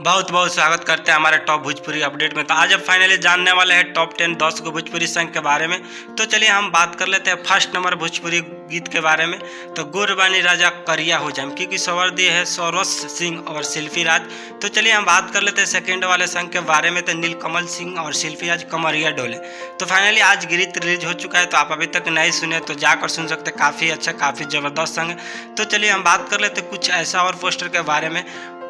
बहुत बहुत स्वागत करते हैं हमारे टॉप भोजपुरी अपडेट में। तो आज अब फाइनली जानने वाले हैं टॉप 10 10 को भोजपुरी सॉन्ग के बारे में। तो चलिए हम बात कर लेते हैं फर्स्ट नंबर भोजपुरी गीत के बारे में। तो गुरबानी राजा करिया हो जाए क्योंकि स्वर दिए है सौरभ सिंह और शिल्पी राज। तो चलिए हम बात कर लेते हैं सेकेंड वाले सॉन्ग के बारे में। तो नीलकमल सिंह और शिल्पी राज कमरिया डोले। तो फाइनली आज गीत रिलीज हो चुका है। तो आप अभी तक नहीं सुने तो जाकर सुन सकते हैं। काफ़ी अच्छा काफ़ी ज़बरदस्त सॉन्ग है। तो चलिए हम बात कर लेते हैं कुछ ऐसा और पोस्टर के बारे में।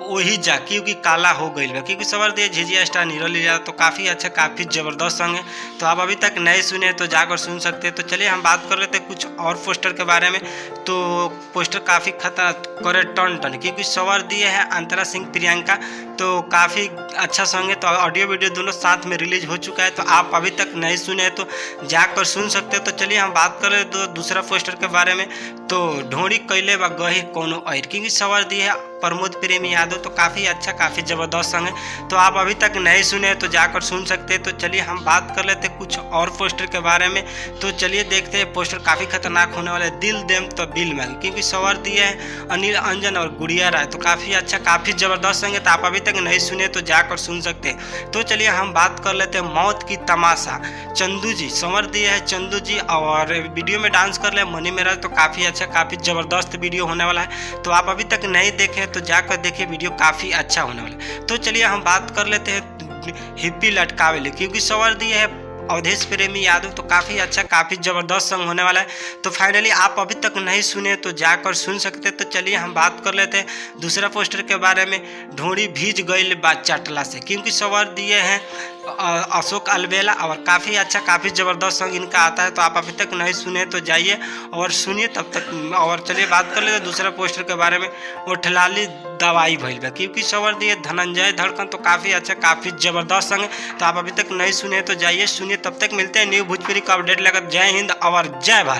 वही जा क्योंकि काला हो गई है क्योंकि सवर दिए झिझिया स्टार नीरो लिया। तो काफ़ी अच्छा काफ़ी ज़बरदस्त सॉन्ग है। तो आप अभी तक नहीं सुने तो जाकर सुन सकते हैं। तो चलिए हम बात कर लेते हैं कुछ और पोस्टर के बारे में। तो पोस्टर काफ़ी खतरा करे टन टन क्योंकि सवर दिए हैं अंतरा सिंह प्रियंका। तो काफ़ी अच्छा सॉन्ग है। तो ऑडियो वीडियो दोनों साथ में रिलीज हो चुका है। तो आप अभी तक नहीं सुने तो जाकर सुन सकते हैं। तो चलिए हम बात कर रहे तो दूसरा पोस्टर के बारे में। तो ढोड़ी कैले व गही कोनो ऐर क्योंकि सवर दिए है प्रमोद प्रेमी यादव। तो काफ़ी अच्छा काफ़ी ज़बरदस्त सॉन्ग है। तो आप अभी तक नहीं सुने तो जाकर सुन सकते हैं। तो चलिए हम बात कर लेते कुछ और पोस्टर के बारे में। तो चलिए देखते हैं पोस्टर काफ़ी खतरनाक होने वाला है। दिल देम तो बिल मांगे क्योंकि सवर दिए हैं अनिल अंजन और गुड़िया राय। तो काफ़ी अच्छा काफ़ी ज़बरदस्त सॉन्ग है। तो आप अभी तक नहीं सुने तो जाकर सुन सकते हैं। तो चलिए हम बात कर लेते हैं मौत की तमाशा चंदू जी सवर दिए है चंदू जी और वीडियो में डांस कर ले मनी मेरा। तो काफ़ी अच्छा काफ़ी ज़बरदस्त वीडियो होने वाला है। तो आप अभी तक नहीं देखे तो जाकर देखिए वीडियो काफ़ी अच्छा होने वाला है। तो चलिए हम बात कर लेते हैं हिप्पी लटकावे क्योंकि सवर दिए है अवधेश प्रेमी यादव। तो काफ़ी अच्छा काफ़ी ज़बरदस्त सॉन्ग होने वाला है। तो फाइनली आप अभी तक नहीं सुने तो जाकर सुन सकते हैं। तो चलिए हम बात कर लेते हैं दूसरा पोस्टर के बारे में। ढोड़ी भीज गई बात चाटला से क्योंकि सवर दिए हैं अशोक अलबेला और काफ़ी अच्छा काफ़ी ज़बरदस्त सॉन्ग इनका आता है। तो आप अभी तक नहीं सुने तो जाइए और सुनिए तब तक। और चलिए बात कर लेते हैं दूसरा पोस्टर के बारे में। ओठलाली दवाई भइल बा क्योंकि सवर दिए धनंजय धड़कन। तो काफ़ी अच्छा काफ़ी ज़बरदस्त सॉन्ग है। तो आप अभी तक नहीं सुने तो जाइए सुनिए तब तक। मिलते हैं न्यू भोजपुरी का अपडेट लेकर। जय हिंद और जय भारत।